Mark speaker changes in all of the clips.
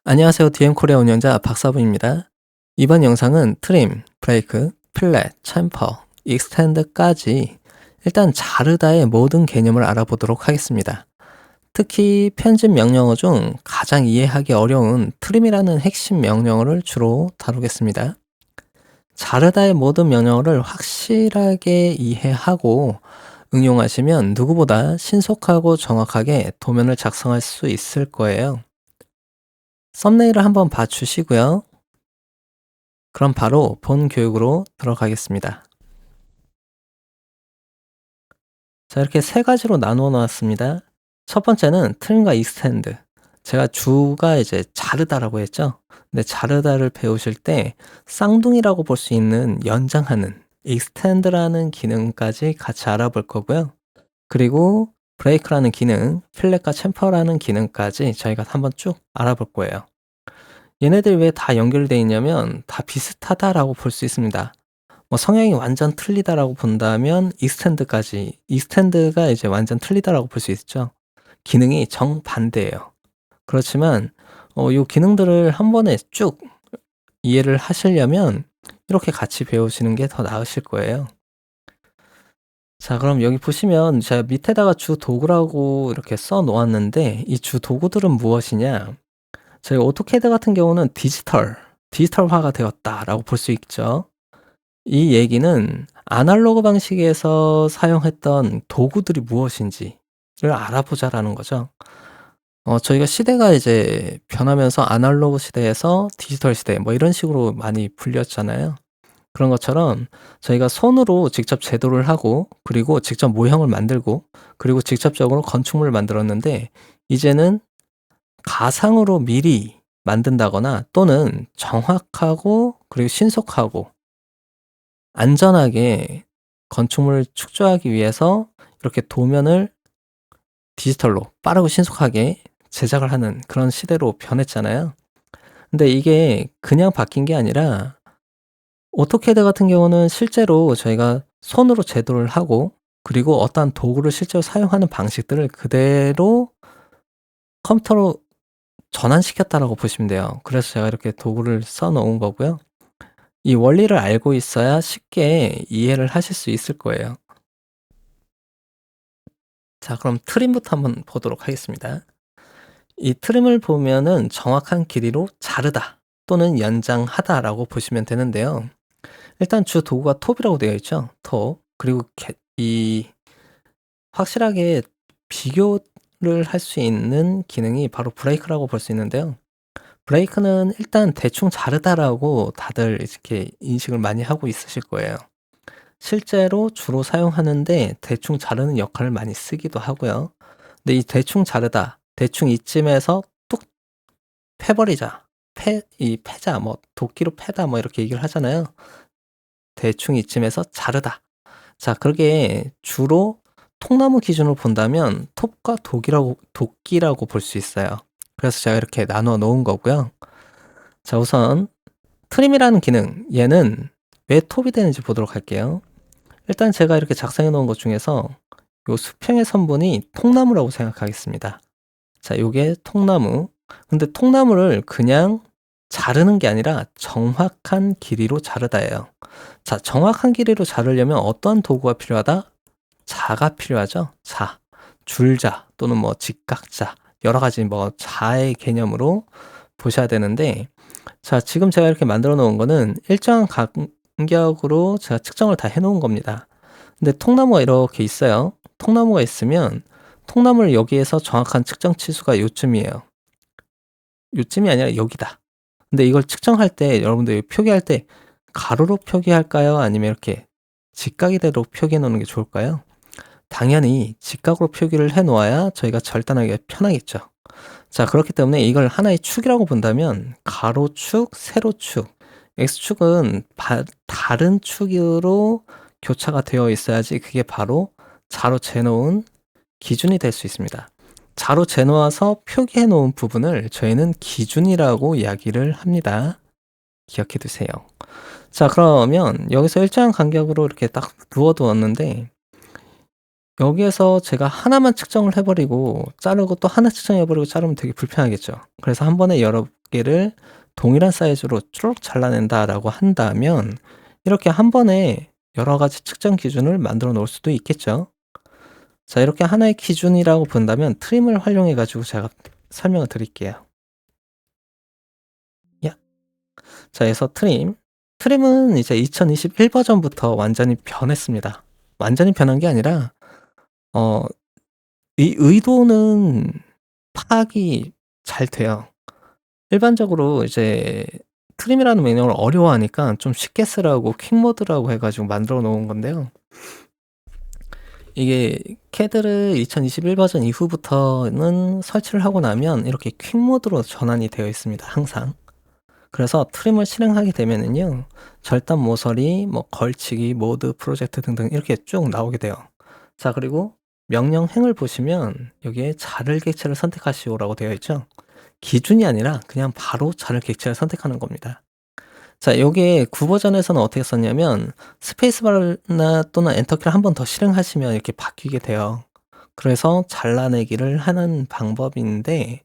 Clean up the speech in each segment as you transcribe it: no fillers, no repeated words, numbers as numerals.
Speaker 1: 안녕하세요. DM코리아 운영자 박사부입니다. 이번 영상은 트림, 브레이크, 필렛, 챔퍼, 익스텐드까지 일단 자르다의 모든 개념을 알아보도록 하겠습니다. 특히 편집 명령어 중 가장 이해하기 어려운 트림이라는 핵심 명령어를 주로 다루겠습니다. 자르다의 모든 명령어를 확실하게 이해하고 응용하시면 누구보다 신속하고 정확하게 도면을 작성할 수 있을 거예요. 썸네일을 한번 봐주시고요. 그럼 바로 본 교육으로 들어가겠습니다. 자, 이렇게 세 가지로 나누어 놨습니다. 첫 번째는 트림과 익스텐드. 제가 주가 이제 자르다라고 했죠. 근데 자르다를 배우실 때 쌍둥이라고 볼 수 있는 연장하는 익스텐드라는 기능까지 같이 알아볼 거고요. 그리고 브레이크라는 기능, 필렛과 챔퍼라는 기능까지 저희가 한번 쭉 알아볼 거예요. 얘네들이 왜 다 연결되어 있냐면 다 비슷하다라고 볼 수 있습니다. 뭐 성향이 완전 틀리다라고 본다면 익스텐드가 이제 완전 틀리다라고 볼 수 있죠. 기능이 정반대예요. 그렇지만 요 기능들을 한 번에 쭉 이해를 하시려면 이렇게 같이 배우시는 게 더 나으실 거예요. 자, 그럼 여기 보시면 제가 밑에다가 주 도구라고 이렇게 써 놓았는데 이 주 도구들은 무엇이냐? 저희 오토캐드 같은 경우는 디지털화가 되었다라고 볼 수 있죠. 이 얘기는 아날로그 방식에서 사용했던 도구들이 무엇인지를 알아보자라는 거죠. 저희가 시대가 이제 변하면서 아날로그 시대에서 디지털 시대 뭐 이런 식으로 많이 불렸잖아요. 그런 것처럼 저희가 손으로 직접 제도를 하고 그리고 직접 모형을 만들고 그리고 직접적으로 건축물을 만들었는데 이제는 가상으로 미리 만든다거나 또는 정확하고 그리고 신속하고 안전하게 건축물을 축조하기 위해서 이렇게 도면을 디지털로 빠르고 신속하게 제작을 하는 그런 시대로 변했잖아요. 근데 이게 그냥 바뀐 게 아니라 오토캐드 같은 경우는 실제로 저희가 손으로 제도를 하고 그리고 어떠한 도구를 실제로 사용하는 방식들을 그대로 컴퓨터로 전환시켰다라고 보시면 돼요. 그래서 제가 이렇게 도구를 써 놓은 거고요. 이 원리를 알고 있어야 쉽게 이해를 하실 수 있을 거예요. 자, 그럼 트림부터 한번 보도록 하겠습니다. 이 트림을 보면은 정확한 길이로 자르다 또는 연장하다라고 보시면 되는데요. 일단 주 도구가 톱이라고 되어 있죠. 톱. 그리고 이 확실하게 비교를 할 수 있는 기능이 바로 브레이크라고 볼 수 있는데요. 브레이크는 일단 대충 자르다라고 다들 이렇게 인식을 많이 하고 있으실 거예요. 실제로 주로 사용하는데 대충 자르는 역할을 많이 쓰기도 하고요. 근데 이 대충 자르다, 대충 이쯤에서 뚝 패버리자, 패자, 뭐 도끼로 패다 뭐 이렇게 얘기를 하잖아요. 대충 이쯤에서 자르다. 자, 그게 주로 통나무 기준으로 본다면 톱과 도끼라고 볼 수 있어요. 그래서 제가 이렇게 나눠 놓은 거고요. 자, 우선 트림이라는 기능, 얘는 왜 톱이 되는지 보도록 할게요. 일단 제가 이렇게 작성해 놓은 것 중에서 요 수평의 선분이 통나무라고 생각하겠습니다. 자, 요게 통나무. 근데 통나무를 그냥 자르는 게 아니라 정확한 길이로 자르다예요. 자, 정확한 길이로 자르려면 어떠한 도구가 필요하다? 자가 필요하죠. 자, 줄자 또는 뭐 직각자 여러 가지 뭐 자의 개념으로 보셔야 되는데 자, 지금 제가 이렇게 만들어 놓은 거는 일정한 간격으로 제가 측정을 다 해 놓은 겁니다. 근데 통나무가 이렇게 있어요. 통나무가 있으면 통나무를 여기에서 정확한 측정 치수가 요쯤이에요. 요쯤이 아니라 여기다. 근데 이걸 측정할 때 여러분들 표기할 때 가로로 표기할까요? 아니면 이렇게 직각이대로 표기해 놓는 게 좋을까요? 당연히 직각으로 표기를 해 놓아야 저희가 절단하기가 편하겠죠. 자, 그렇기 때문에 이걸 하나의 축이라고 본다면 가로축, 세로축, x축은 다른 축으로 교차가 되어 있어야지 그게 바로 자로 재놓은 기준이 될 수 있습니다. 자로 재놓아서 표기해 놓은 부분을 저희는 기준이라고 이야기를 합니다. 기억해 두세요. 자, 그러면 여기서 일정한 간격으로 이렇게 딱 누워 두었는데 여기에서 제가 하나만 측정을 해 버리고 자르고 또 하나 측정해 버리고 자르면 되게 불편하겠죠. 그래서 한 번에 여러 개를 동일한 사이즈로 쭈룩 잘라낸다라고 한다면 이렇게 한 번에 여러 가지 측정 기준을 만들어 놓을 수도 있겠죠. 자, 이렇게 하나의 기준이라고 본다면 트림을 활용해 가지고 제가 설명을 드릴게요. 야. 자, 그래서 트림은 이제 2021 버전부터 완전히 변했습니다. 완전히 변한 게 아니라 어 이 의도는 파악이 잘 돼요. 일반적으로 이제 트림이라는 명령을 어려워하니까 좀 쉽게 쓰라고 퀵 모드라고 해 가지고 만들어 놓은 건데요. 이게 CAD를 2021 버전 이후부터는 설치를 하고 나면 이렇게 퀵 모드로 전환이 되어 있습니다, 항상. 그래서 트림을 실행하게 되면은요, 절단 모서리, 뭐 걸치기, 모드, 프로젝트 등등 이렇게 쭉 나오게 돼요. 자, 그리고 명령행을 보시면 여기에 자를 객체를 선택하시오라고 되어 있죠. 기준이 아니라 그냥 바로 자를 객체를 선택하는 겁니다. 자, 요게 9 버전에서는 어떻게 썼냐면 스페이스바나 또는 엔터키를 한 번 더 실행하시면 이렇게 바뀌게 돼요. 그래서 잘라내기를 하는 방법인데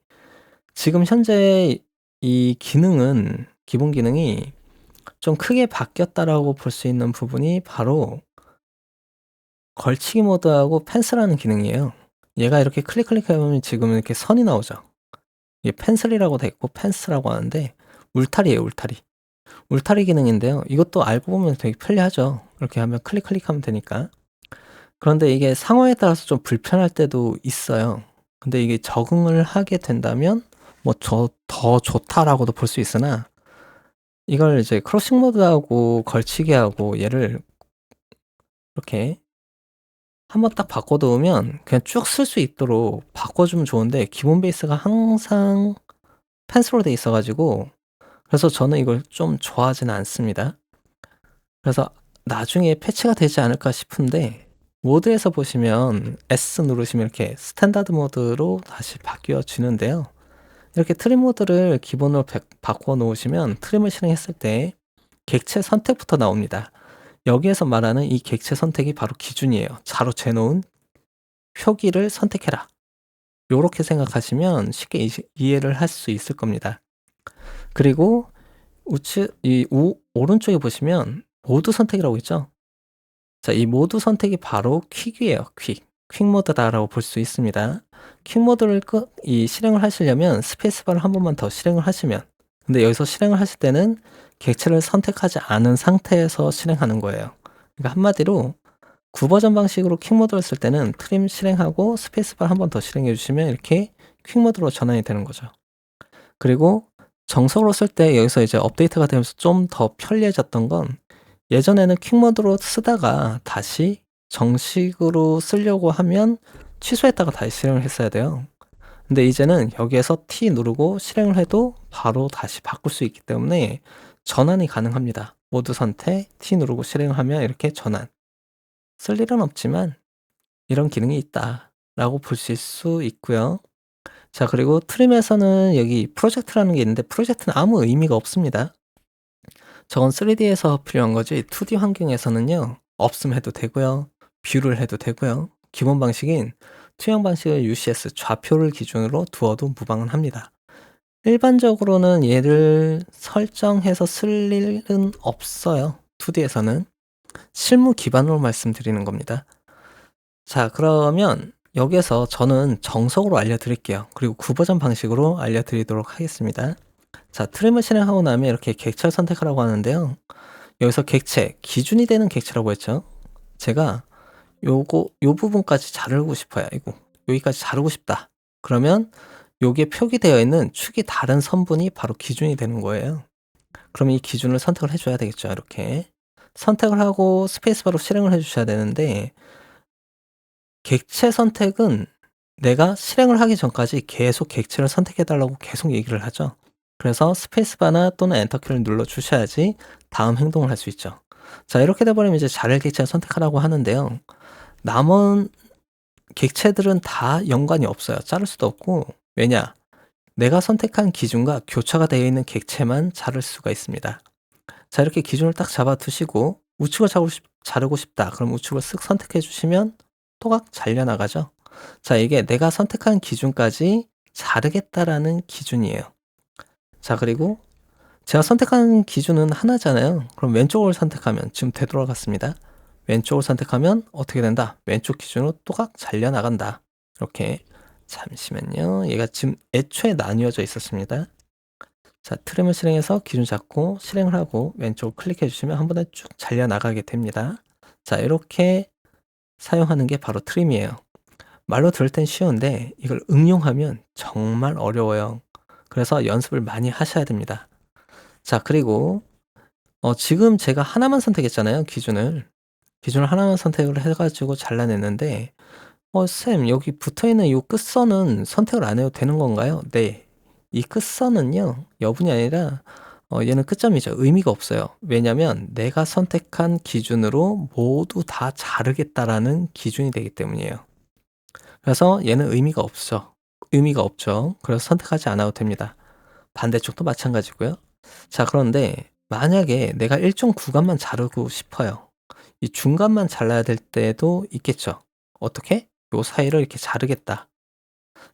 Speaker 1: 지금 현재 이 기능은 기본 기능이 좀 크게 바뀌었다라고 볼 수 있는 부분이 바로 걸치기 모드하고 펜슬하는 기능이에요. 얘가 이렇게 클릭해 보면 지금 이렇게 선이 나오죠. 이게 펜슬이라고 돼 있고 펜스라고 하는데 울타리예요, 울타리. 울타리 기능인데요. 이것도 알고 보면 되게 편리하죠. 이렇게 하면 클릭하면 되니까. 그런데 이게 상황에 따라서 좀 불편할 때도 있어요. 근데 이게 적응을 하게 된다면 뭐 더 좋다라고도 볼 수 있으나 이걸 이제 크로싱 모드하고 걸치기하고 얘를 이렇게 한번 딱 바꿔 놓으면 그냥 쭉 쓸 수 있도록 바꿔 주면 좋은데 기본 베이스가 항상 펜슬로 돼 있어 가지고 그래서 저는 이걸 좀 좋아하지는 않습니다. 그래서 나중에 패치가 되지 않을까 싶은데 모드에서 보시면 S 누르시면 이렇게 스탠다드 모드로 다시 바뀌어지는데요. 이렇게 트림 모드를 기본으로 바꿔 놓으시면 트림을 실행했을 때 객체 선택부터 나옵니다. 여기에서 말하는 이 객체 선택이 바로 기준이에요. 자로 재놓은 표기를 선택해라. 요렇게 생각하시면 쉽게 이해를 할 수 있을 겁니다. 그리고 오른쪽에 보시면 모드 선택이라고 있죠. 자, 이 모드 선택이 바로 퀵이에요. 퀵 모드다라고 볼 수 있습니다. 퀵 모드를 실행을 하시려면 스페이스바를 한 번만 더 실행을 하시면 근데 여기서 실행을 하실 때는 객체를 선택하지 않은 상태에서 실행하는 거예요. 그러니까 한마디로 9 버전 방식으로 퀵 모드를 쓸 때는 트림 실행하고 스페이스바를 한 번 더 실행해 주시면 이렇게 퀵 모드로 전환이 되는 거죠. 그리고 정석으로 쓸 때 여기서 이제 업데이트가 되면서 좀 더 편리해졌던 건 예전에는 퀵 모드로 쓰다가 다시 정식으로 쓰려고 하면 취소했다가 다시 실행을 했어야 돼요. 근데 이제는 여기에서 T 누르고 실행을 해도 바로 다시 바꿀 수 있기 때문에 전환이 가능합니다. 모드 선택, T 누르고 실행을 하면 이렇게 전환. 쓸 일은 없지만 이런 기능이 있다라고 보실 수 있고요. 자, 그리고 트림에서는 여기 프로젝트라는 게 있는데 프로젝트는 아무 의미가 없습니다. 저건 3D에서 필요한 거지 2D 환경에서는요. 없음 해도 되고요. 뷰를 해도 되고요. 기본 방식인 투영 방식을 UCS 좌표를 기준으로 두어도 무방은 합니다. 일반적으로는 얘를 설정해서 쓸 일은 없어요. 2D에서는 실무 기반으로 말씀드리는 겁니다. 자, 그러면 여기에서 저는 정석으로 알려드릴게요. 그리고 9 버전 방식으로 알려드리도록 하겠습니다. 자, 트림을 실행하고 나면 이렇게 객체를 선택하라고 하는데요. 여기서 객체, 기준이 되는 객체라고 했죠. 제가 요 부분까지 자르고 싶어요. 여기까지 자르고 싶다. 그러면 요게 표기되어 있는 축이 다른 선분이 바로 기준이 되는 거예요. 그럼 이 기준을 선택을 해줘야 되겠죠. 이렇게 선택을 하고 스페이스바로 실행을 해주셔야 되는데 객체 선택은 내가 실행을 하기 전까지 계속 객체를 선택해 달라고 계속 얘기를 하죠. 그래서 스페이스바나 또는 엔터키를 눌러 주셔야지 다음 행동을 할 수 있죠. 자, 이렇게 돼 버리면 이제 자를 객체를 선택하라고 하는데요. 남은 객체들은 다 연관이 없어요. 자를 수도 없고. 왜냐? 내가 선택한 기준과 교차가 되어 있는 객체만 자를 수가 있습니다. 자, 이렇게 기준을 딱 잡아 두시고 우측을 자르고 싶다. 그럼 우측을 쓱 선택해 주시면 또각 잘려 나가죠. 자, 이게 내가 선택한 기준까지 자르겠다라는 기준이에요. 자, 그리고 제가 선택한 기준은 하나잖아요. 그럼 왼쪽을 선택하면 지금 되돌아갔습니다. 왼쪽을 선택하면 어떻게 된다? 왼쪽 기준으로 또각 잘려나간다. 이렇게. 잠시만요. 얘가 지금 애초에 나뉘어져 있었습니다. 자, 트림을 실행해서 기준 잡고 실행을 하고 왼쪽 클릭해 주시면 한 번에 쭉 잘려나가게 됩니다. 자, 이렇게 사용하는 게 바로 트림이에요. 말로 들을 땐 쉬운데 이걸 응용하면 정말 어려워요. 그래서 연습을 많이 하셔야 됩니다. 자, 그리고 지금 제가 하나만 선택했잖아요, 기준을. 기준을 하나만 선택을 해 가지고 잘라냈는데 쌤, 여기 붙어있는 이 끝선은 선택을 안 해도 되는 건가요? 네. 이 끝선은요, 여분이 아니라 얘는 끝점이죠. 의미가 없어요. 왜냐면 내가 선택한 기준으로 모두 다 자르겠다라는 기준이 되기 때문이에요. 그래서 얘는 의미가 없죠. 의미가 없죠. 그래서 선택하지 않아도 됩니다. 반대쪽도 마찬가지고요. 자, 그런데 만약에 내가 일정 구간만 자르고 싶어요. 이 중간만 잘라야 될 때도 있겠죠. 어떻게? 요 사이를 이렇게 자르겠다.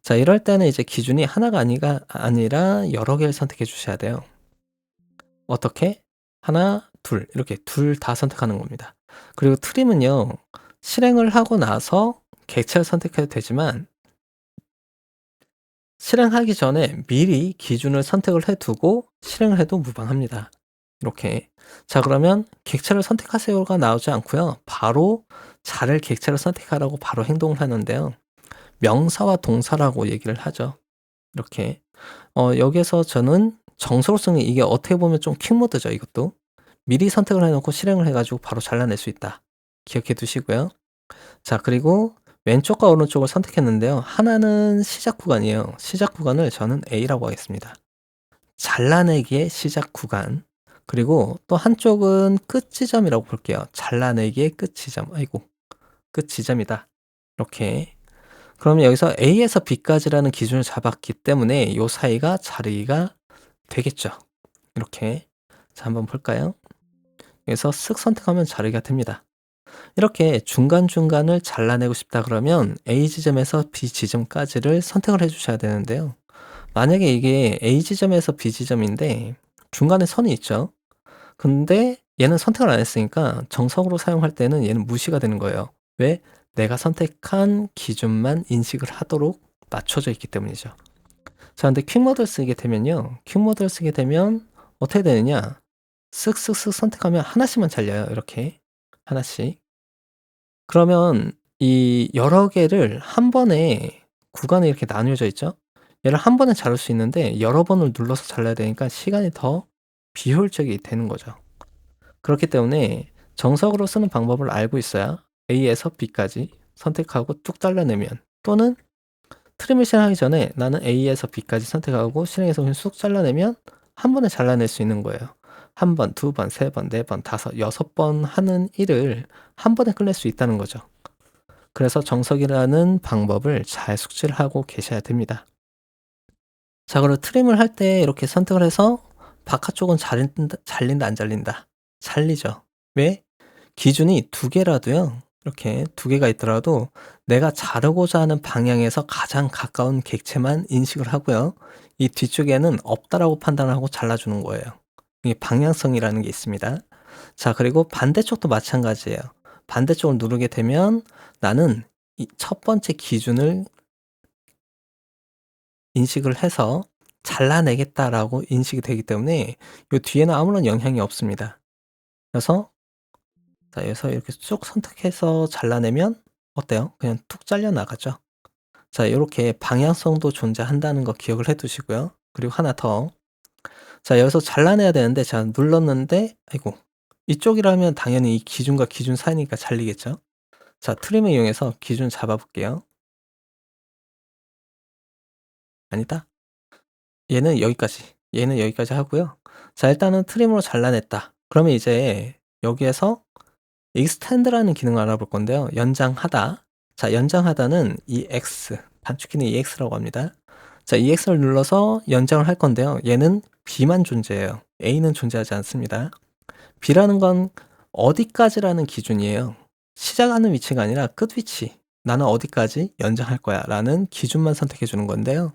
Speaker 1: 자, 이럴 때는 이제 기준이 하나가 아니라 여러 개를 선택해 주셔야 돼요. 어떻게? 하나, 둘 이렇게 둘 다 선택하는 겁니다. 그리고 트림은요, 실행을 하고 나서 객체를 선택해도 되지만 실행하기 전에 미리 기준을 선택을 해 두고 실행을 해도 무방합니다. 이렇게. 자, 그러면 객체를 선택하세요가 나오지 않고요. 바로 자를 객체를 선택하라고 바로 행동을 하는데요. 명사와 동사라고 얘기를 하죠. 이렇게. 여기에서 저는 정석으로 쓰는 이게 어떻게 보면 좀 퀵모드죠, 이것도. 미리 선택을 해 놓고 실행을 해 가지고 바로 잘라낼 수 있다. 기억해 두시고요. 자, 그리고 왼쪽과 오른쪽을 선택했는데요. 하나는 시작 구간이에요. 시작 구간을 저는 A라고 하겠습니다. 잘라내기의 시작 구간. 그리고 또 한쪽은 끝 지점이라고 볼게요. 잘라내기의 끝 지점. 아이고, 끝 지점이다. 이렇게. 그러면 여기서 A에서 B까지라는 기준을 잡았기 때문에 요 사이가 자르기가 되겠죠. 이렇게. 자, 한번 볼까요? 여기서 쓱 선택하면 자르기가 됩니다. 이렇게 중간중간을 잘라내고 싶다 그러면 A 지점에서 B 지점까지를 선택을 해 주셔야 되는데요. 만약에 이게 A 지점에서 B 지점인데 중간에 선이 있죠. 근데 얘는 선택을 안 했으니까 정석으로 사용할 때는 얘는 무시가 되는 거예요. 왜? 내가 선택한 기준만 인식을 하도록 맞춰져 있기 때문이죠. 자, 근데 퀵모드를 쓰게 되면요. 퀵모드를 쓰게 되면 어떻게 되느냐? 쓱쓱쓱 선택하면 하나씩만 잘려요. 이렇게. 하나씩. 그러면 이 여러 개를 한 번에 구간에 이렇게 나뉘어져 있죠? 얘를 한 번에 자를 수 있는데 여러 번을 눌러서 잘라야 되니까 시간이 더 비효율적이 되는 거죠. 그렇기 때문에 정석으로 쓰는 방법을 알고 있어야 A에서 B까지 선택하고 뚝 잘라내면, 또는 트림을 실행하기 전에 나는 A에서 B까지 선택하고 실행해서 그냥 쑥 잘라내면 한 번에 잘라낼 수 있는 거예요. 한 번, 두 번, 세 번, 네 번, 다섯, 여섯 번 하는 일을 한 번에 끝낼 수 있다는 거죠. 그래서 정석이라는 방법을 잘 숙지를 하고 계셔야 됩니다. 자, 그리고 트림을 할 때 이렇게 선택을 해서 바깥쪽은 잘린다, 안 잘린다? 잘리죠. 왜? 기준이 두 개라도요. 이렇게 두 개가 있더라도 내가 자르고자 하는 방향에서 가장 가까운 객체만 인식을 하고요. 이 뒤쪽에는 없다라고 판단하고 잘라주는 거예요. 이게 방향성이라는 게 있습니다. 자, 그리고 반대쪽도 마찬가지예요. 반대쪽을 누르게 되면 나는 이 첫 번째 기준을 인식을 해서 잘라내겠다라고 인식이 되기 때문에 요 뒤에는 아무런 영향이 없습니다. 그래서 자, 여기서 이렇게 쭉 선택해서 잘라내면 어때요? 그냥 툭 잘려 나가죠. 자, 요렇게 방향성도 존재한다는 거 기억을 해 두시고요. 그리고 하나 더. 자, 여기서 잘라내야 되는데 제가 눌렀는데 아이고, 이쪽이라면 당연히 이 기준과 기준 사이니까 잘리겠죠. 자, 트림을 이용해서 기준 잡아 볼게요. 아니다. 얘는 여기까지 하고요. 자, 일단은 트림으로 잘라냈다. 그러면 이제 여기에서 extend라는 기능을 알아볼 건데요. 연장하다. 자, 연장하다는 이 X, 단축키는 EX라고 합니다. 자, EX를 눌러서 연장을 할 건데요. 얘는 B만 존재해요. A는 존재하지 않습니다. B라는 건 어디까지라는 기준이에요. 시작하는 위치가 아니라 끝 위치. 나는 어디까지 연장할 거야 라는 기준만 선택해 주는 건데요.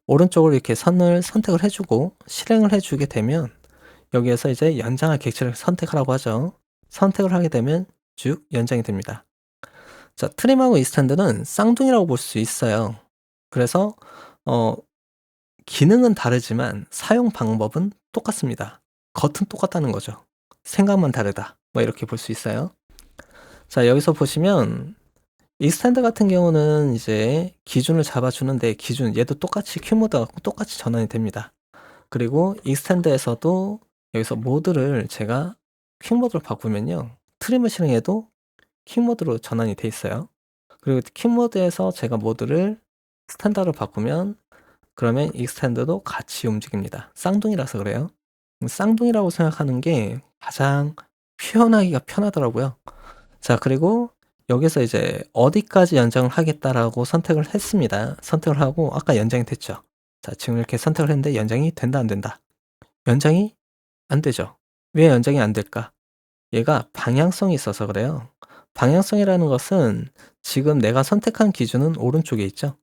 Speaker 1: 오른쪽으로 이렇게 선을 선택을 해 주고 실행을 해 주게 되면 여기에서 이제 연장할 객체를 선택하라고 하죠. 선택을 하게 되면 쭉 연장이 됩니다. 자, 트림하고 이스텐드는 쌍둥이라고 볼 수 있어요. 그래서 어 기능은 다르지만 사용 방법은 똑같습니다. 겉은 똑같다는 거죠. 생각만 다르다. 뭐 이렇게 볼 수 있어요. 자, 여기서 보시면 익스텐드 같은 경우는 이제 기준을 잡아주는데 기준 얘도 똑같이 큐 모드 갖고 똑같이 전환이 됩니다. 그리고 익스텐드에서도 여기서 모드를 제가 퀵 모드로 바꾸면요. 트림을 실행해도 퀵 모드로 전환이 돼 있어요. 그리고 퀵 모드에서 제가 모드를 스탠다드로 바꾸면 그러면 익스텐드도 같이 움직입니다. 쌍둥이라서 그래요. 쌍둥이라고 생각하는 게 가장 표현하기가 편하더라고요. 자, 그리고 여기서 이제 어디까지 연장을 하겠다라고 선택을 했습니다. 선택을 하고 아까 연장이 됐죠. 자, 지금 이렇게 선택을 했는데 연장이 된다 안 된다. 연장이 안 되죠. 왜 연장이 안 될까? 얘가 방향성이 있어서 그래요. 방향성이라는 것은 지금 내가 선택한 기준은 오른쪽에 있죠.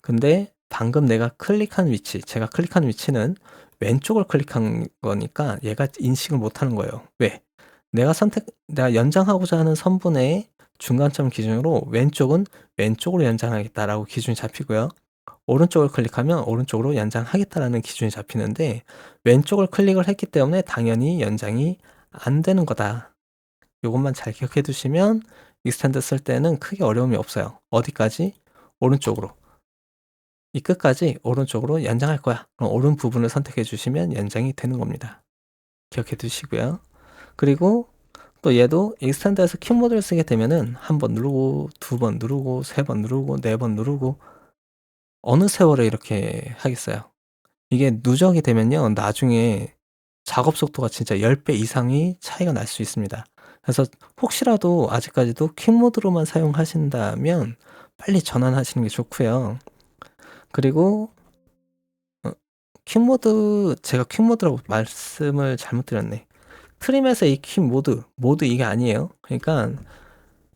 Speaker 1: 근데 방금 내가 클릭한 위치, 제가 클릭한 위치는 왼쪽을 클릭한 거니까 얘가 인식을 못하는 거예요. 왜? 내가 연장하고자 하는 선분의 중간점 기준으로 왼쪽은 왼쪽으로 연장하겠다라고 기준이 잡히고요. 오른쪽을 클릭하면 오른쪽으로 연장하겠다라는 기준이 잡히는데 왼쪽을 클릭을 했기 때문에 당연히 연장이 안 되는 거다. 요것만 잘 기억해 두시면 익스텐드 쓸 때는 크게 어려움이 없어요. 어디까지? 오른쪽으로. 이 끝까지 오른쪽으로 연장할 거야. 그럼 오른 부분을 선택해 주시면 연장이 되는 겁니다. 기억해 두시고요. 그리고 또 얘도 익스텐드에서 큐 모드를 쓰게 되면은 한 번 누르고 두 번 누르고 세 번 누르고 네 번 누르고 어느 세월에 이렇게 하겠어요. 이게 누적이 되면요. 나중에 작업 속도가 진짜 10배 이상이 차이가 날 수 있습니다. 그래서 혹시라도 아직까지도 퀵 모드로만 사용하신다면 빨리 전환하시는 게 좋고요. 그리고 어 퀵 모드 제가 퀵 모드라고 말씀을 잘못 드렸네. 트림에서 이 퀵 모드 이게 아니에요. 그러니까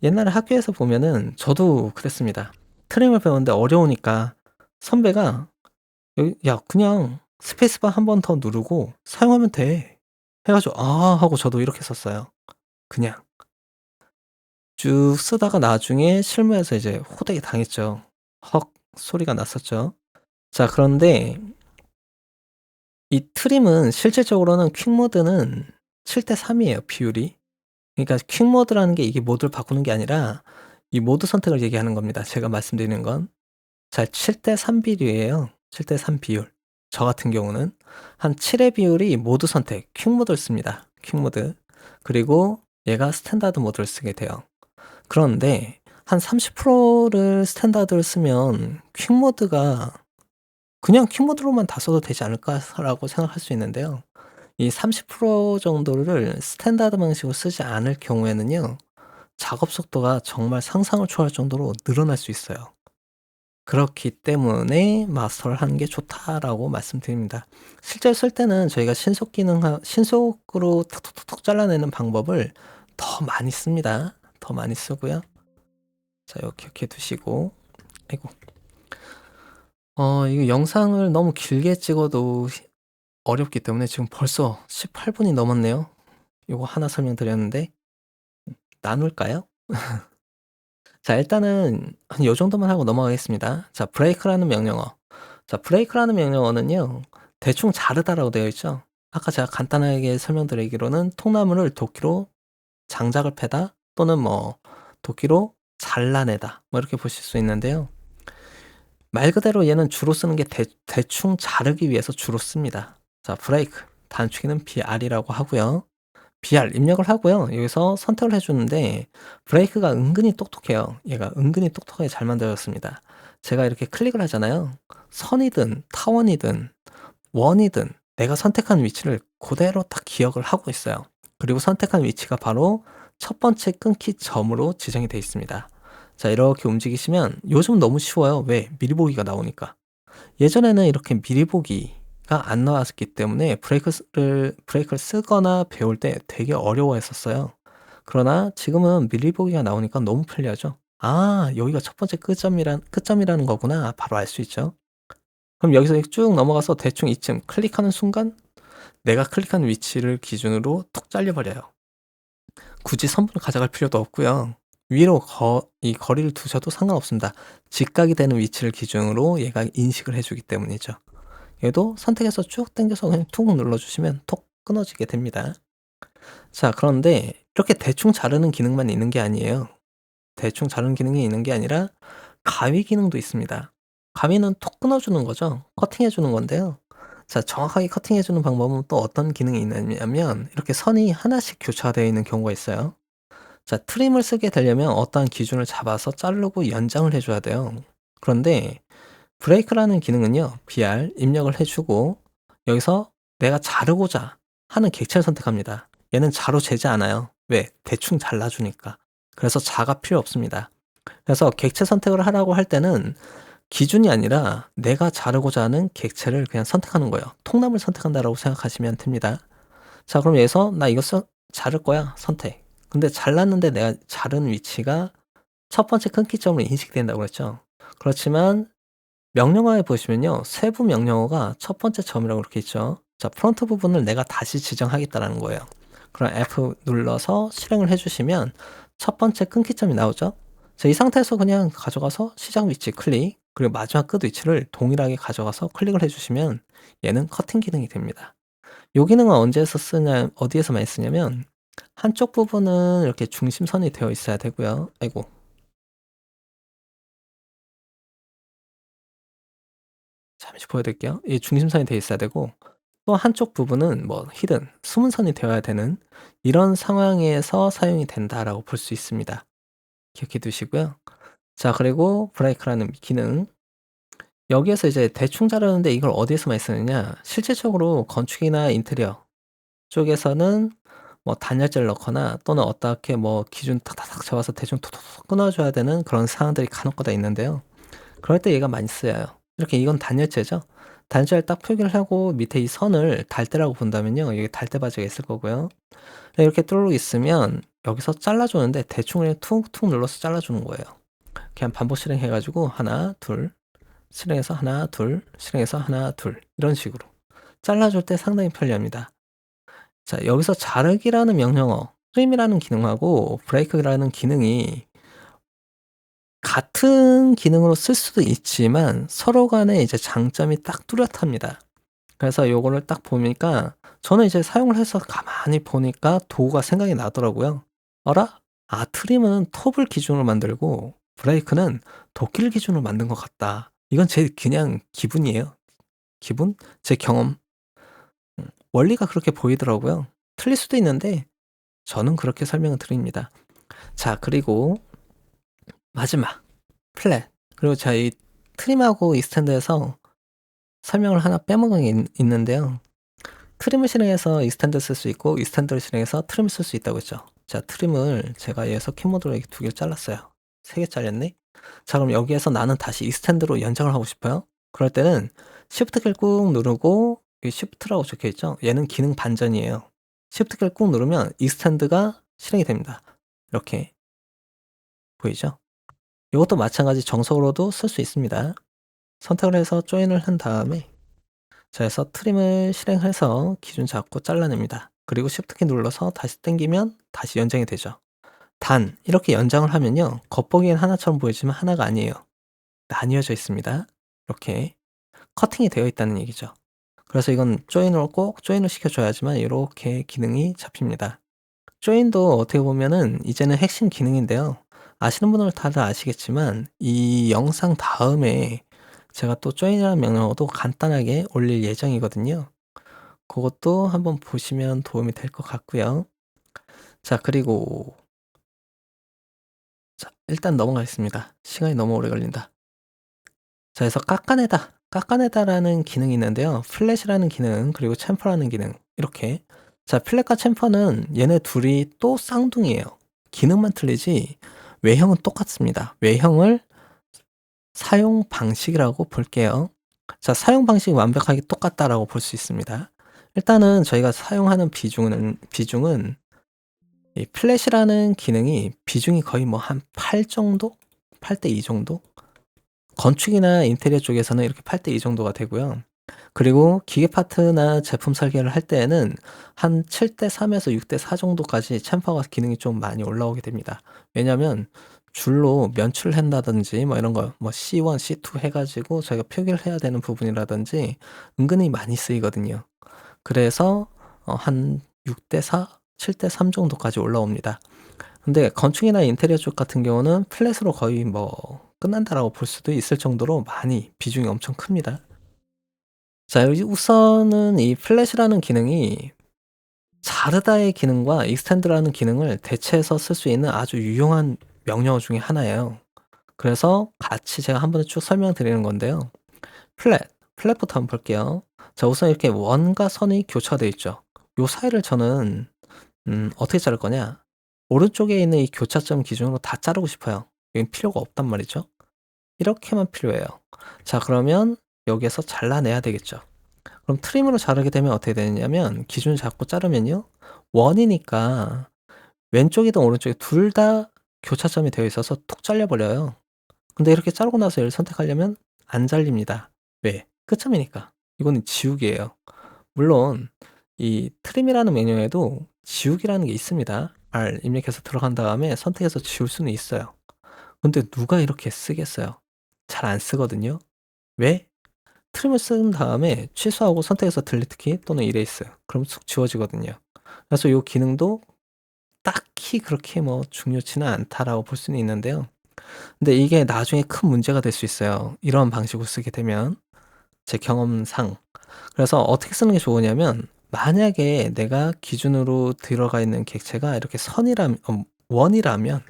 Speaker 1: 옛날에 학교에서 보면은 저도 그랬습니다. 트림을 배우는데 어려우니까 선배가 여기 "야 그냥 스페이스바 한 번 더 누르고 사용하면 돼." 해 가지고 "아." 하고 저도 이렇게 썼어요. 그냥 쭉 쓰다가 나중에 실무에서 이제 호되게 당했죠. "헉." 소리가 났었죠. 자, 그런데 이 트림은 실질적으로는 퀵 모드는 7대 3 이에요, 비율이. 그러니까 퀵 모드라는 게 이게 모드를 바꾸는 게 아니라 이 모드 선택을 얘기하는 겁니다, 제가 말씀드리는 건. 자, 7대 3 비율이에요. 7대 3 비율. 저 같은 경우는 한 7의 비율이 모드 선택, 퀵 모드를 씁니다. 퀵 모드. 그리고 얘가 스탠다드 모드를 쓰게 돼요. 그런데 한 30%를 스탠다드를 쓰면 퀵 모드가 '그냥 퀵 모드로만 다 써도 되지 않을까?'라고 생각할 수 있는데요. 이 30% 정도를 스탠다드 방식으로 쓰지 않을 경우에는요. 작업 속도가 정말 상상을 초월할 정도로 늘어날 수 있어요. 그렇기 때문에 '마스터를 하는 게 좋다.'라고 말씀드립니다. 실제로 쓸 때는 저희가 신속으로 톡톡톡톡 잘라내는 방법을 더 많이 씁니다. 더 많이 쓰고요. 자, 요거 기억해 두시고. 아이고. 이거 영상을 너무 길게 찍어도 어렵기 때문에 지금 벌써 18 분이 넘었네요. 요거 하나 설명드렸는데 나눌까요? 자, 일단은 한 요 정도만 하고 넘어가겠습니다. 자, 브레이크라는 명령어. 자, 브레이크라는 명령어는요. 대충 자르다라고 되어 있죠. 아까 제가 간단하게 설명드리기로는 통나무를 도끼로 장작을 패다 또는 뭐 도끼로 잘라내다 뭐 이렇게 보실 수 있는데요. 말 그대로 얘는 주로 쓰는 게 대충 자르기 위해서 주로 씁니다. 자, 브레이크 단축키는 BR이라고 하고요. BR 입력을 하고요. 여기서 선택을 해 주는데 브레이크가 은근히 똑똑해요. 얘가 은근히 똑똑하게 잘 만들어졌습니다. 제가 이렇게 클릭을 하잖아요. 선이든 타원이든 원이든 내가 선택한 위치를 그대로 딱 기억을 하고 있어요. 그리고 선택한 위치가 바로 첫 번째 끊기 점으로 지정이 되어 있습니다. 자, 이렇게 움직이시면 요즘은 너무 쉬워요. 왜? 미리 보기가 나오니까. 예전에는 이렇게 미리 보기가 안 나왔기 때문에 브레이크를 쓰거나 배울 때 되게 어려워했었어요. 그러나 지금은 미리 보기가 나오니까 너무 편리하죠. '아 여기가 첫 번째 끝점이라는 거구나.' 바로 알 수 있죠. 그럼 여기서 쭉 넘어가서 대충 이쯤 클릭하는 순간 내가 클릭한 위치를 기준으로 톡 잘려버려요. 굳이 선분을 가져갈 필요도 없고요. 위로 이 거리를 두셔도 상관없습니다. 직각이 되는 위치를 기준으로 얘가 인식을 해주기 때문이죠. 얘도 선택해서 쭉 당겨서 그냥 툭 눌러주시면 톡 끊어지게 됩니다. 자, 그런데 이렇게 대충 자르는 기능만 있는 게 아니에요. 대충 자르는 기능이 있는 게 아니라 가위 기능도 있습니다. 가위는 톡 끊어주는 거죠. 커팅해 주는 건데요. 자, 정확하게 커팅해 주는 방법은 또 어떤 기능이 있냐면 이렇게 선이 하나씩 교차가 되어 있는 경우가 있어요. 자, 트림을 쓰게 되려면 어떠한 기준을 잡아서 자르고 연장을 해 줘야 돼요. 그런데 브레이크라는 기능은요. BR 입력을 해 주고 여기서 내가 자르고자 하는 객체를 선택합니다. 얘는 자로 재지 않아요. 왜? 대충 잘라 주니까. 그래서 자가 필요 없습니다. 그래서 객체 선택을 하라고 할 때는 기준이 아니라 내가 자르고자 하는 객체를 그냥 선택하는 거예요. 통나무를 선택한다라고 생각하시면 됩니다. 자, 그럼 여기서 나 이거 자를 거야. 선택. 근데 잘랐는데 내가 자른 위치가 첫 번째 끊기점으로 인식된다고 했죠. 그렇지만 명령어에 보시면요. 세부 명령어가 첫 번째 점이라고 이렇게 있죠. 자, 프론트 부분을 내가 다시 지정하겠다라는 거예요. 그럼 F 눌러서 실행을 해주시면 첫 번째 끊기점이 나오죠. 자, 이 상태에서 그냥 가져가서 시작 위치 클릭, 그리고 마지막 끝 위치를 동일하게 가져가서 클릭을 해주시면 얘는 커팅 기능이 됩니다. 이 기능은 언제에서 쓰냐, 어디에서 많이 쓰냐면 한쪽 부분은 이렇게 중심선이 되어 있어야 되고요. 아이고. 잠시 보여드릴게요. 이 중심선이 되어 있어야 되고 또 한쪽 부분은 뭐 히든, 숨은 선이 되어야 되는 이런 상황에서 사용이 된다라고 볼 수 있습니다. 기억해 두시고요. 자, 그리고 브레이크라는 기능. 여기에서 이제 대충 자르는데 이걸 어디에서 많이 쓰느냐? 실질적으로 건축이나 인테리어 쪽에서는 뭐 단열재를 넣거나 또는 어떻게 뭐 기준 탁탁탁 잡아서 대충 톡톡톡 끊어줘야 되는 그런 상황들이 간혹가다 있는데요. 그럴 때 얘가 많이 쓰여요. 이렇게 이건 단열재죠. 단열재를 딱 표기를 하고 밑에 이 선을 달대라고 본다면요. 여기 달대 바지가 있을 거고요. 이렇게 뚜루룩 있으면 여기서 잘라주는데 대충 그냥 툭툭 눌러서 잘라주는 거예요. 그냥 반복 실행해가지고 하나, 둘, 실행해서 하나, 둘, 실행해서 하나, 둘 이런 식으로 잘라줄 때 상당히 편리합니다. 자, 여기서 자르기라는 명령어, 트림이라는 기능하고 브레이크라는 기능이 같은 기능으로 쓸 수도 있지만 서로 간에 이제 장점이 딱 뚜렷합니다. 그래서 요거를 딱 보니까 저는 이제 사용을 해서 가만히 보니까 도구가 생각이 나더라고요. 어라? 아, 트림은 톱을 기준으로 만들고 브레이크는 도끼를 기준으로 만든 것 같다. 이건 제 그냥 기분이에요. 기분? 제 경험. 원리가 그렇게 보이더라고요. 틀릴 수도 있는데 저는 그렇게 설명을 드립니다. 자, 그리고 마지막 플랫. 그리고 제가 이 트림하고 이 스탠드에서 설명을 하나 빼먹은 게 있는데요. 트림을 실행해서 이 스탠드 쓸 수 있고 이 스탠드를 실행해서 트림을 쓸 수 있다고 했죠. 자, 트림을 제가 여기서 키보드로 이렇게 2개를 잘랐어요. 3개 잘렸네. 자, 그럼 여기에서 나는 다시 이 스탠드로 연장을 하고 싶어요. 그럴 때는 Shift 키를 꾹 누르고 이 Shift라고 적혀 있죠. 얘는 기능 반전이에요. Shift 키를 꾹 누르면 이 스탠드가 실행이 됩니다. 이렇게 보이죠? 이것도 마찬가지 정석으로도 쓸 수 있습니다. 선택을 해서 조인을 한 다음에 자, 해서 트림을 실행해서 기준 잡고 잘라냅니다. 그리고 Shift 키 눌러서 다시 당기면 다시 연장이 되죠. 단 이렇게 연장을 하면요. 겉보기엔 하나처럼 보이지만 하나가 아니에요. 나뉘어져 있습니다. 이렇게 커팅이 되어 있다는 얘기죠. 그래서 이건 조인으로 꼭 조인을 시켜줘야지만 이렇게 기능이 잡힙니다. 조인도 어떻게 보면은 이제는 핵심 기능인데요. 아시는 분들은 다들 아시겠지만 이 영상 다음에 제가 또 조인이라는 명령어도 간단하게 올릴 예정이거든요. 그것도 한번 보시면 도움이 될 것 같고요. 자, 그리고 자, 일단 넘어가겠습니다. 시간이 너무 오래 걸린다. 자, 그래서 깎아내다. 깎아내다라는 기능이 있는데요. 플랫이라는 기능, 그리고 챔퍼라는 기능. 이렇게. 자, 플랫과 챔퍼는 얘네 둘이 또 쌍둥이에요. 기능만 틀리지 외형은 똑같습니다. 외형을 사용 방식이라고 볼게요. 자, 사용 방식이 완벽하게 똑같다라고 볼 수 있습니다. 일단은 저희가 사용하는 비중은 이 플랫이라는 기능이 비중이 거의 뭐 한 8 정도? 8대 2 정도? 건축이나 인테리어 쪽에서는 이렇게 8:2 정도가 되고요. 그리고 기계 파트나 제품 설계를 할 때에는 한 7:3 에서 6:4 정도까지 챔퍼가 기능이 좀 많이 올라오게 됩니다. 왜냐하면 줄로 면출을 한다든지 뭐 이런 거 뭐 C1, C2 해 가지고 저희가 표기를 해야 되는 부분이라든지 은근히 많이 쓰이거든요. 그래서 한 6:4, 7:3 정도까지 올라옵니다. 근데 건축이나 인테리어 쪽 같은 경우는 플랫으로 거의 뭐 끝난다라고 볼 수도 있을 정도로 많이 비중이 엄청 큽니다. 자, 여기 우선은 이 플랫이라는 기능이 자르다의 기능과 익스텐드라는 기능을 대체해서 쓸 수 있는 아주 유용한 명령어 중에 하나예요. 그래서 같이 제가 한 번에 쭉 설명드리는 건데요. 플랫, 플랫부터 한번 볼게요. 자, 우선 이렇게 원과 선이 교차되어 있죠. 요 사이를 저는 어떻게 자를 거냐? 오른쪽에 있는 이 교차점 기준으로 다 자르고 싶어요. 여긴 필요가 없단 말이죠. 이렇게만 필요해요. 자, 그러면 여기에서 잘라내야 되겠죠. 그럼 트림으로 자르게 되면 어떻게 되냐면 기준을 잡고 자르면요. 원이니까 왼쪽이든 오른쪽에 둘 다 교차점이 되어 있어서 툭 잘려 버려요. 근데 이렇게 자르고 나서 얘를 선택하려면 안 잘립니다. 왜? 끝점이니까. 이거는 지우기예요. 물론 이 트림이라는 메뉴에도 지우기라는 게 있습니다. R 입력해서 들어간 다음에 선택해서 지울 수는 있어요. 근데 누가 이렇게 쓰겠어요? 잘 안 쓰거든요. 왜? 트림을 쓴 다음에 취소하고 선택해서 딜리트 키 또는 이레이스 그럼 쑥 지워지거든요. 그래서 요 기능도 딱히 그렇게 뭐 중요치는 않다라고 볼 수는 있는데요. 근데 이게 나중에 큰 문제가 될 수 있어요. 이런 방식으로 쓰게 되면 제 경험상. 그래서 어떻게 쓰는 게 좋으냐면 만약에 내가 기준으로 들어가 있는 객체가 이렇게 원이라면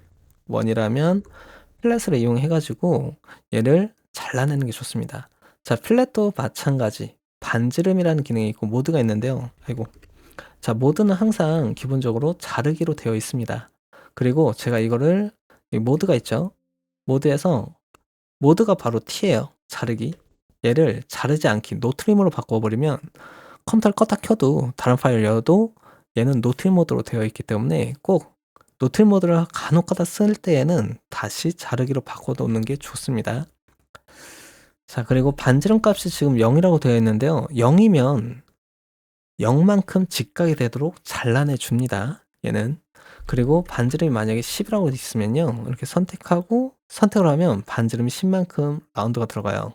Speaker 1: 원이라면 플랫을 이용해 가지고 얘를 잘라내는 게 좋습니다. 자, 플랫도 마찬가지 반지름이라는 기능이 있고 모드가 있는데요. 아이고. 자, 모드는 항상 기본적으로 자르기로 되어 있습니다. 그리고 제가 이거를 이 모드가 있죠. 모드에서 모드가 바로 T예요. 자르기. 얘를 자르지 않기 노트림으로 바꿔 버리면 컴퓨터를 껐다 켜도 다른 파일을 열어도 얘는 노트림 모드로 되어 있기 때문에 꼭 노트림 모드를 간혹가다 쓸 때에는 다시 자르기로 바꿔 놓는 게 좋습니다. 자, 그리고 반지름 값이 지금 0이라고 되어 있는데요. 0이면 0만큼 직각이 되도록 잘라내 줍니다, 얘는. 그리고 반지름이 만약에 10이라고 있으면요. 이렇게 선택하고 선택을 하면 반지름이 10만큼 라운드가 들어가요.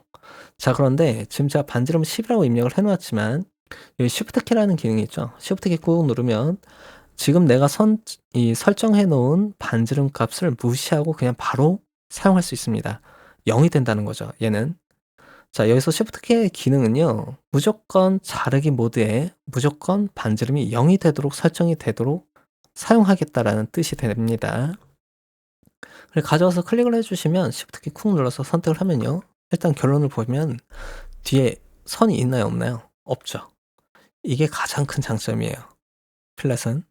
Speaker 1: 자, 그런데 지금 제가 반지름을 10이라고 입력을 해 놓았지만 여기 쉬프트 키라는 기능이 있죠. 쉬프트 키 꾹 누르면 지금 내가 설정해 놓은 반지름 값을 무시하고 그냥 바로 사용할 수 있습니다. 0이 된다는 거죠, 얘는. 자, 여기서 쉬프트 키의 기능은요. 무조건 자르기 모드에 무조건 반지름이 0이 되도록 설정이 되도록 사용하겠다라는 뜻이 됩니다. 그리고 가져와서 클릭을 해 주시면 쉬프트 키 꾹 눌러서 선택을 하면요. 일단 결론을 보면 뒤에 선이 있나요, 없나요? 없죠. 이게 가장 큰 장점이에요, 플랫은.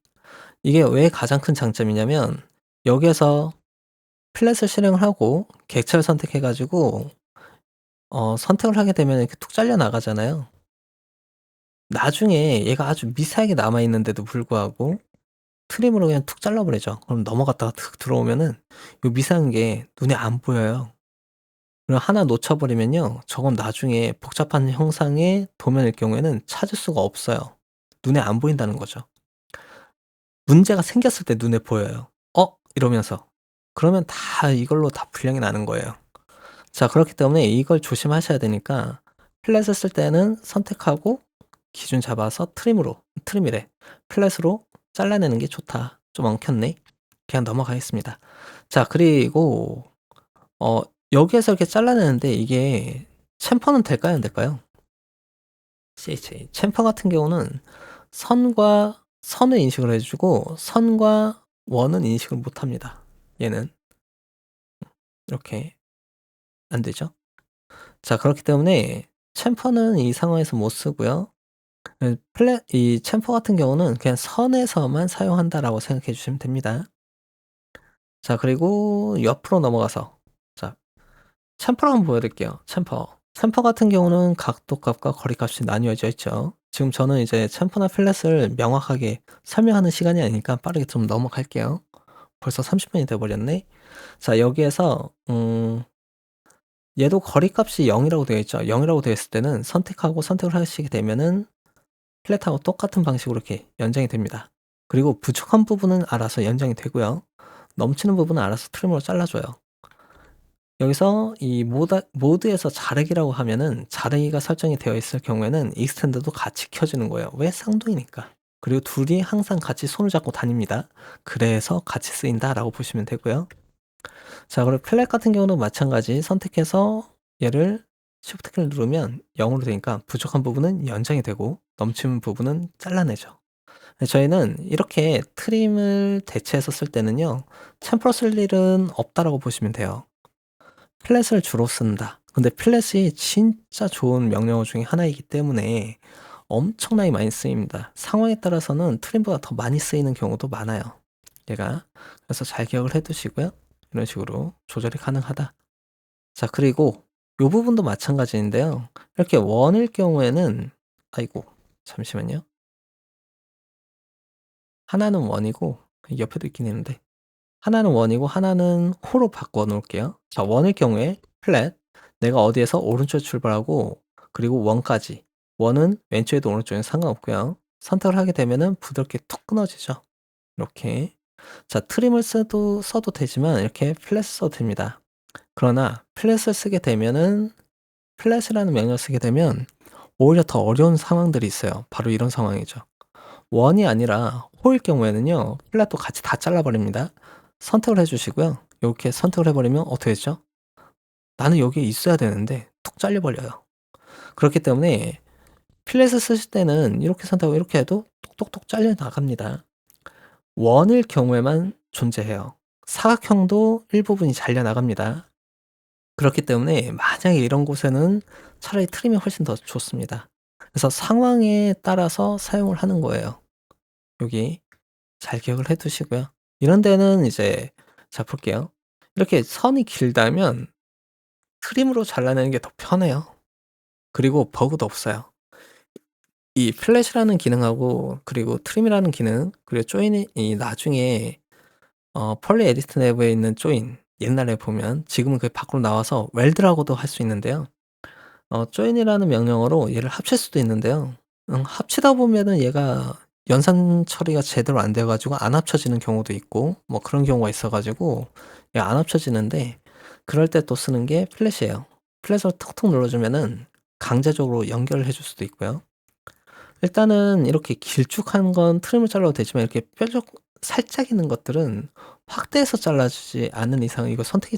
Speaker 1: 이게 왜 가장 큰 장점이냐면 여기에서 플랫을 실행을 하고 객체를 선택해 가지고 선택을 하게 되면 이렇게 툭 잘려 나가잖아요. 나중에 얘가 아주 미세하게 남아 있는데도 불구하고 트림으로 그냥 툭 잘라 버리죠. 그럼 넘어갔다가 툭 들어오면은 요 미세한 게 눈에 안 보여요. 그리고 하나 놓쳐 버리면요. 저건 나중에 복잡한 형상의 도면일 경우에는 찾을 수가 없어요. 눈에 안 보인다는 거죠. 문제가 생겼을 때 눈에 보여요. 이러면서. 그러면 다 이걸로 다 불량이 나는 거예요. 자, 그렇기 때문에 이걸 조심하셔야 되니까 플랫을 쓸 때는 선택하고 기준 잡아서 트림이래. 플랫으로 잘라내는 게 좋다. 좀 엉켰네. 그냥 넘어가겠습니다. 자, 그리고 어 여기에서 이렇게 잘라내는데 이게 챔퍼는 될까요, 안 될까요? CHA. 챔퍼 같은 경우는 선과 선을 인식을 해 주고 선과 원은 인식을 못 합니다. 얘는. 이렇게 안 되죠. 자, 그렇기 때문에 챔퍼는 이 상황에서 못 쓰고요. 이 챔퍼 같은 경우는 그냥 선에서만 사용한다라고 생각해 주시면 됩니다. 자, 그리고 옆으로 넘어가서 자, 챔퍼를 한번 보여 드릴게요. 챔퍼. 챔퍼 같은 경우는 각도값과 거리값이 나뉘어져 있죠. 지금 저는 이제 챔퍼나 플랫을 명확하게 설명하는 시간이 아니니까 빠르게 좀 넘어갈게요. 벌써 30 분이 돼 버렸네. 자, 여기에서 얘도 거리값이 0 이라고 되어 있죠. 0 이라고 되어 있을 때는 선택하고 선택을 하시게 되면은 플랫하고 똑같은 방식으로 이렇게 연장이 됩니다. 그리고 부족한 부분은 알아서 연장이 되고요. 넘치는 부분은 알아서 트림으로 잘라 줘요. 여기서 이 모드에서 자르기라고 하면은 자르기가 설정이 되어 있을 경우에는 익스텐드도 같이 켜지는 거예요. 왜? 쌍둥이니까. 그리고 둘이 항상 같이 손을 잡고 다닙니다. 그래서 같이 쓰인다라고 보시면 되고요. 자, 그리고 플랫 같은 경우는 마찬가지 선택해서 얘를 Shift 키를 누르면 0으로 되니까 부족한 부분은 연장이 되고 넘치는 부분은 잘라내죠. 저희는 이렇게 트림을 대체해서 쓸 때는요. 챔퍼 쓸 일은 없다라고 보시면 돼요. 플랫을 주로 쓴다. 근데 플랫이 진짜 좋은 명령어 중에 하나이기 때문에 엄청나게 많이 쓰입니다. 상황에 따라서는 트림보다 더 많이 쓰이는 경우도 많아요. 얘가. 그래서 잘 기억을 해 두시고요. 이런 식으로 조절이 가능하다. 자, 그리고 요 부분도 마찬가지인데요. 이렇게 원일 경우에는 아이고 잠시만요. 하나는 원이고 옆에도 있긴 했는데 하나는 원이고 하나는 호로 바꿔 놓을게요. 자, 원일 경우에 플랫 내가 어디에서 오른쪽에 출발하고 그리고 원까지 원은 왼쪽에도 오른쪽에는 상관없고요. 선택을 하게 되면은 부드럽게 툭 끊어지죠. 이렇게. 자, 트림을 써도 되지만 이렇게 플랫 써도 됩니다. 그러나 플랫을 쓰게 되면은 플랫이라는 명령을 쓰게 되면 오히려 더 어려운 상황들이 있어요. 바로 이런 상황이죠. 원이 아니라 호일 경우에는요. 플랫도 같이 다 잘라 버립니다. 선택을 해 주시고요. 요렇게 선택을 해 버리면 어떻게 되죠? 나는 여기에 있어야 되는데 툭 잘려 버려요. 그렇기 때문에 플랫을 쓰실 때는 이렇게 선택하고 이렇게 해도 톡톡톡 잘려 나갑니다. 원일 경우에만 존재해요. 사각형도 일부분이 잘려 나갑니다. 그렇기 때문에 만약에 이런 곳에는 차라리 트림이 훨씬 더 좋습니다. 그래서 상황에 따라서 사용을 하는 거예요. 여기 잘 기억을 해 두시고요. 이런 데는 이제 자 볼게요. 이렇게 선이 길다면 트림으로 잘라내는 게 더 편해요. 그리고 버그도 없어요. 이 플랫이라는 기능하고 그리고 트림이라는 기능 그리고 조인이 나중에 펄리 에디트 내부에 있는 조인 옛날에 보면 지금은 그게 밖으로 나와서 웰드라고도 할 수 있는데요. 조인이라는 명령어로 얘를 합칠 수도 있는데요. 합치다 보면은 얘가 연산 처리가 제대로 안 돼 가지고 안 합쳐지는 경우도 있고 뭐 그런 경우가 있어 가지고 얘가 안 합쳐지는데 그럴 때 또 쓰는 게 플랫이에요. 플랫을 톡톡 눌러 주면은 강제적으로 연결을 해줄 수도 있고요. 일단은 이렇게 길쭉한 건 트림을 잘라도 되지만 이렇게 뾰족 살짝 있는 것들은 확대해서 잘라 주지 않는 이상 이거 선택이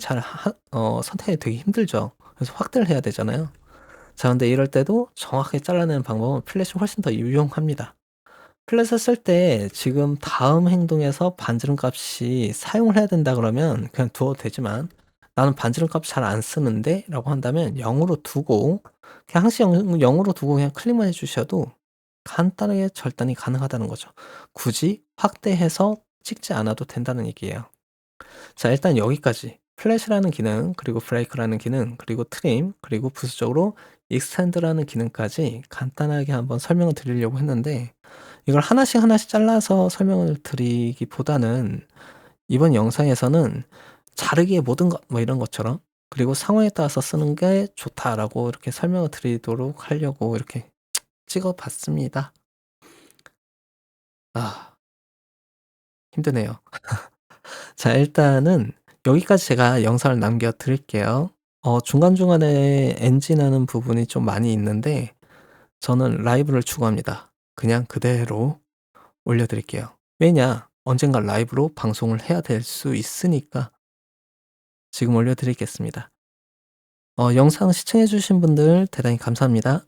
Speaker 1: 되게 힘들죠. 그래서 확대를 해야 되잖아요. 자, 근데 이럴 때도 정확하게 잘라내는 방법은 플랫이 훨씬 더 유용합니다. 플랫을 쓸 때 지금 다음 행동에서 반지름 값이 사용을 해야 된다 그러면 그냥 두어도 되지만 나는 반지름 값 잘 안 쓰는데 라고 한다면 0 으로 두고 그냥 항상 0 으로 두고 그냥 클릭만 해 주셔도 간단하게 절단이 가능하다는 거죠. 굳이 확대해서 찍지 않아도 된다는 얘기예요. 자, 일단 여기까지 플랫이라는 기능 그리고 브레이크라는 기능 그리고 트림 그리고 부수적으로 익스텐드라는 기능까지 간단하게 한번 설명을 드리려고 했는데 이걸 하나씩 하나씩 잘라서 설명을 드리기보다는 이번 영상에서는 자르기의 모든 것 뭐 이런 것처럼 그리고 상황에 따라서 쓰는 게 좋다라고 이렇게 설명을 드리도록 하려고 이렇게 찍어 봤습니다. 아, 힘드네요. 자, 일단은 여기까지 제가 영상을 남겨 드릴게요. 중간중간에 NG 나는 부분이 좀 많이 있는데 저는 라이브를 추구합니다. 그냥 그대로 올려 드릴게요. 왜냐? 언젠가 라이브로 방송을 해야 될 수 있으니까 지금 올려 드리겠습니다. 영상 시청해 주신 분들 대단히 감사합니다.